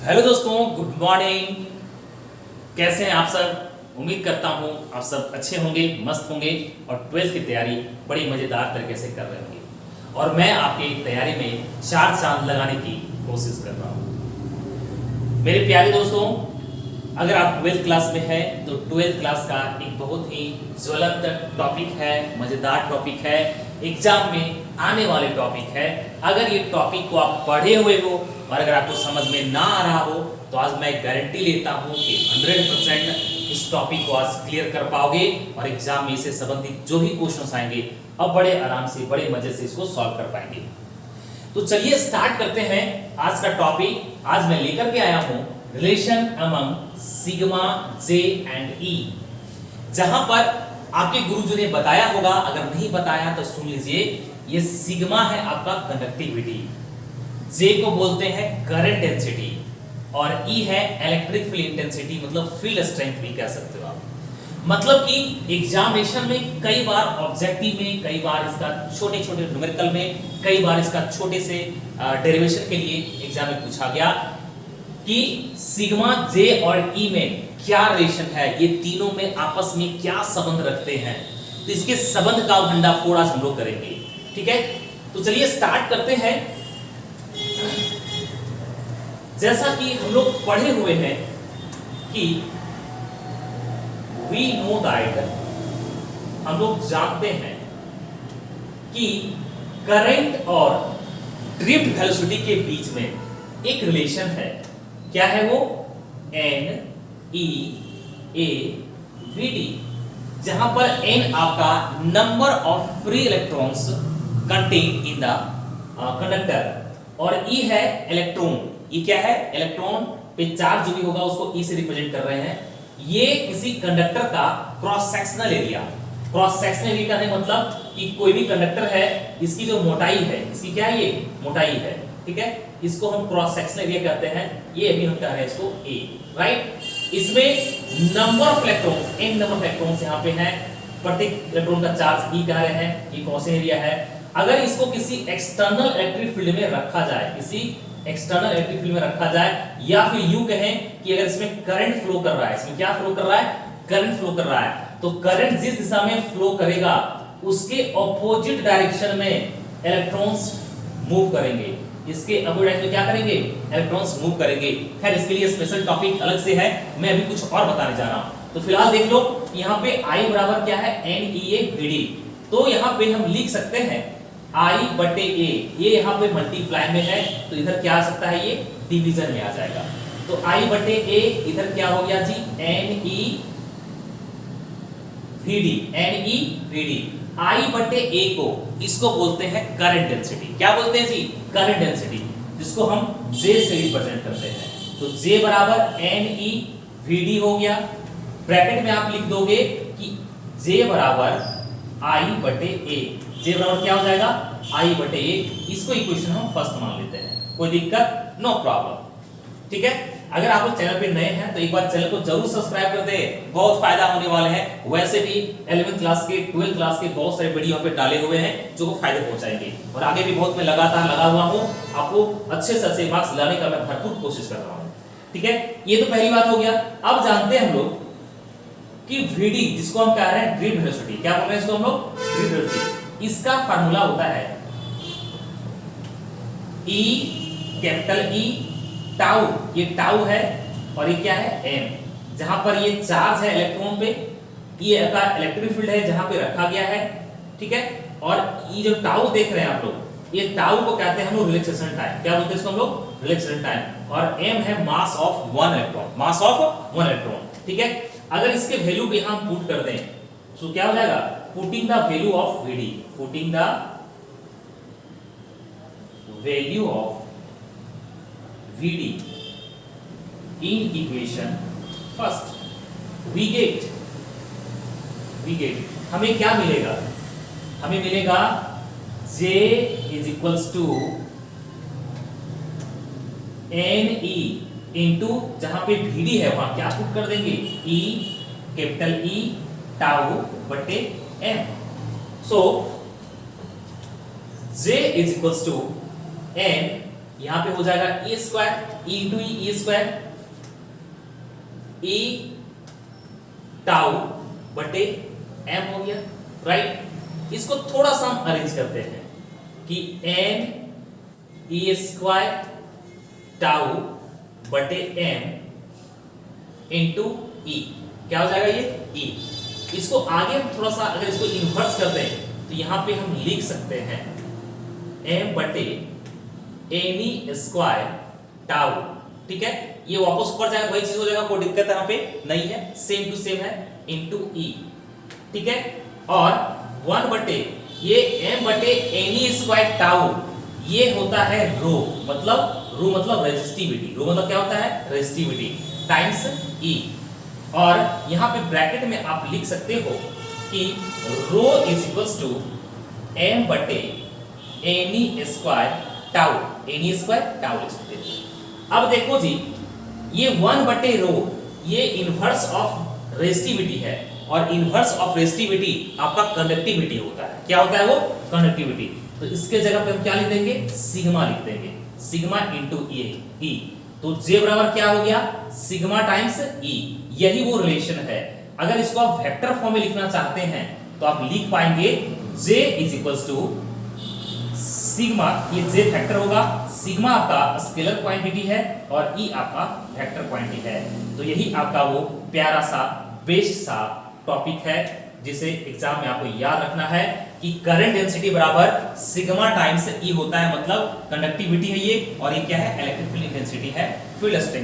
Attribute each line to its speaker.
Speaker 1: Hello दोस्तों, good morning. कैसे हैं आप सब? उम्मीद करता हूं आप सब अच्छे होंगे, मस्त होंगे और 12th की तैयारी बड़ी मज़ेदार तरीके से कर रहे होंगे। और मैं आपकी तैयारी में चार चांद लगाने की कोशिश कर रहा हूं। मेरे प्यारे दोस्तों, अगर आप 12th क्लास में हैं तो 12th क्लास का एक बहुत ही ज्वलंत टॉपिक है, मज़ेदार टॉपिक है, एग्जाम में आने वाले टॉपिक है। अगर ये टॉपिक को आप पढ़े हुए हो और अगर आपको समझ में ना आ रहा हो तो आज मैं गारंटी लेता हूं कि 100% इस टॉपिक को आज क्लियर कर पाओगे और एग्जाम में इससे संबंधित जो भी क्वेश्चंस आएंगे अब बड़े आराम से, बड़े मजे से इसको सॉल्व कर पाएंगे। तो चलिए स्टार्ट करते हैं आज का टॉपिक। आज मैं लेकर के आया हूं relation among sigma J and E, जहां पर आपके गुरुजी ने बताया होगा, अगर नहीं बताया तो सुन लीजिए। ये सिग्मा है आपका कंडक्टिविटी, जे को बोलते हैं करंट डेंसिटी और ई है इलेक्ट्रिक फील्ड इंटेंसिटी, मतलब फील्ड स्ट्रेंथ भी कह सकते हो आप। मतलब कि एग्जामिनेशन में कई बार ऑब्जेक्टिव में, कई बार इसका छोटे छोटे न्यूमेरिकल में, कई बार इसका छोटे से डेरिवेशन के लिए एग्जाम में पूछा गया कि सिग्मा जे और ई में क्या रिलेशन है, ये तीनों में आपस में क्या संबंध रखते हैं। तो इसके संबंध का भंडाफोड़ आज हम लोग करेंगे, ठीक है। तो चलिए स्टार्ट करते हैं। जैसा कि हम लोग पढ़े हुए हैं कि we know that, हम लोग जानते हैं कि करंट और ड्रिफ्ट वेलोसिटी के बीच में एक रिलेशन है। क्या है वो? n e a v d, जहां पर n आपका number of free electrons contain in the conductor और e है इलेक्ट्रॉन। e क्या है? इलेक्ट्रॉन पे चार्ज जो भी होगा उसको e से रिप्रेजेंट कर रहे हैं। ये किसी कंडक्टर का cross sectional area. Cross sectional area का मतलब कि कोई भी कंडक्टर है, इसकी जो मोटाई है, इसकी क्या है? ये मोटाई है, ठीक है। इसको हम क्रॉस सेक्शनल एरिया कहते हैं। ये अभी हम कह रहे हैं इसको a, राइट। इसमें number of electrons, n number of electrons यहां पे हैं। प्रत्येक इलेक्ट्रॉन का चार्ज e कह रहे हैं। ये कौन सा एरिया है? अगर इसको किसी एक्सटर्नल इलेक्ट्रिक फील्ड में रखा जाए, किसी एक्सटर्नल इलेक्ट्रिक फील्ड में रखा जाए, या फिर यूं कहें कि अगर इसमें करंट फ्लो कर रहा है, इसमें क्या फ्लो कर रहा है? करंट फ्लो कर रहा है, तो करंट जिस दिशा में फ्लो करेगा उसके ऑपोजिट डायरेक्शन में इलेक्ट्रॉन्स मूव करेंगे। इसके अपोजिट डायरेक्शन में क्या करेंगे? इलेक्ट्रॉन्स मूव करेंगे। खैर इसके लिए स्पेशल टॉपिक अलग से है, मैं अभी कुछ और बताने जा रहा हूं। तो फिलहाल देख लो, यहां पे I बराबर क्या है? NEAVD। तो यहां पे हम लिख सकते हैं I बटे A, ये यहाँ पे मल्टीप्लाई में है तो इधर क्या आ सकता है? ये डिवीजन में आ जाएगा। तो I बटे A इधर क्या हो गया जी? NEVD। I बटे A को इसको बोलते हैं करंट डेंसिटी। क्या बोलते हैं जी? करंट डेंसिटी, जिसको हम J से रिप्रेजेंट करते हैं। तो J बराबर NEVD हो गया। ब्रैकेट में आप लिख दोगे कि J बराबर I बटे A। J बराबर क्या हो जाएगा? I बटे A। इसको इक्वेशन हम फर्स्ट मान लेते हैं, कोई दिक्कत? नो प्रॉब्लम, ठीक है। अगर आप लोग चैनल पे नए हैं तो एक बार चैनल को जरूर सब्सक्राइब कर दे, बहुत फायदा होने वाले हैं। वैसे भी 11th क्लास के, 12th क्लास के बहुत सारे वीडियो पे डाले हुए हैं जो को फायदे पहुंचाएंगे और आगे भी बहुत मैं लगातार लगा हुआ हूं, आपको अच्छे से अच्छे मार्क्स लाने का मैं भरपूर कोशिश कर रहा हूं, ठीक है। ये तो पहली बात हो गया। अब जानते हैं हम लोग कि VD, जिसको हम कह रहे हैं ड्रिफ्ट वेलोसिटी, क्या बोल रहे हैं इसको हम लोग? Drift velocity. इसका फार्मूला होता है E, कैपिटल E, टाउ, ये टाउ है और ये क्या है? m। जहां पर ये चार्ज है इलेक्ट्रॉन पे, ये आपका इलेक्ट्रिक फील्ड है जहां पे रखा गया है, ठीक है। और ये जो टाउ देख रहे हैं आप लोग, ये टाउ को कहते हैं हम लोग रिलैक्सेशन टाइम। क्या बोलते हैं इसको हम लोग? Relaxation time. और m है mass of one electron, mass of one electron, ठीक है। अगर इसके वैल्यू पे हम पुट कर दें तो क्या हो जाएगा? Putting the value of VD, putting the value of VD in equation first, we get हमें क्या मिलेगा? हमें मिलेगा J is equals to NE into, जहां पे VD है वहां क्या पुट कर देंगे? E, कैपिटल E, टाउ बटे M। So J is equals to N, यहां पे हो जाएगा A square E into E square, E tau बटे m हो गया, राइट। इसको थोड़ा सा हम अरेंज करते हैं कि n ई स्क्वायर टाउ बटे m इंटू ई, क्या हो जाएगा ये e। इसको आगे हम थोड़ा सा अगर इसको इन्वर्स कर दें तो यहां पे हम लिख सकते हैं m बटे एन ई स्क्वायर टाउ, ठीक है। ये वापस ऊपर जाएगा, वही चीज हो जाएगा, कोई दिक्कत यहाँ पे नहीं है, सेम टू सेम है, इंटू ई, ठीक है। और 1 बटे ये m बटे एन ई स्क्वायर टाउ, ये होता है रो मतलब रेजिस्टिविटी, रो मतलब क्या होता है रेजिस्टिविटी, टाइम्स ई। और यहां पे ब्रैकेट में आप लिख सकते हो कि rho is equals to m बटे N E square tau, N E square tau लिख सकते हो। अब देखो जी, ये 1 बटे रो ये इनवर्स ऑफ रेजिस्टिविटी है, और इनवर्स ऑफ रेजिस्टिविटी आपका कंडक्टिविटी होता है। क्या होता है वो कंडक्टिविटी। तो इसके जगह पे हम क्या लिख देंगे, सिग्मा लिख देंगे, सिग्मा इंटू ई। तो J बराबर क्या हो गया, सिग्मा टाइम्स E। यही वो रिलेशन है। अगर इसको आप वेक्टर फॉर्म में लिखना चाहते हैं तो आप लिख पाएंगे J is equals to sigma, ये J वेक्टर होगा, सिग्मा आपका स्केलर क्वांटिटी है और E आपका वेक्टर क्वांटिटी है। तो यही आपका वो प्यारा सा बेस्ट सा टॉपिक है जिसे एग्जाम में आपको याद रखना है कि करंट डेंसिटी बराबर सिग्मा टाइम्स E होता है, मतलब कंडक्टिविटी है ये, और ये क्या है इलेक्ट्रिक फील्ड इंटेंसिटी है, फील्ड स्ट्रेंथ।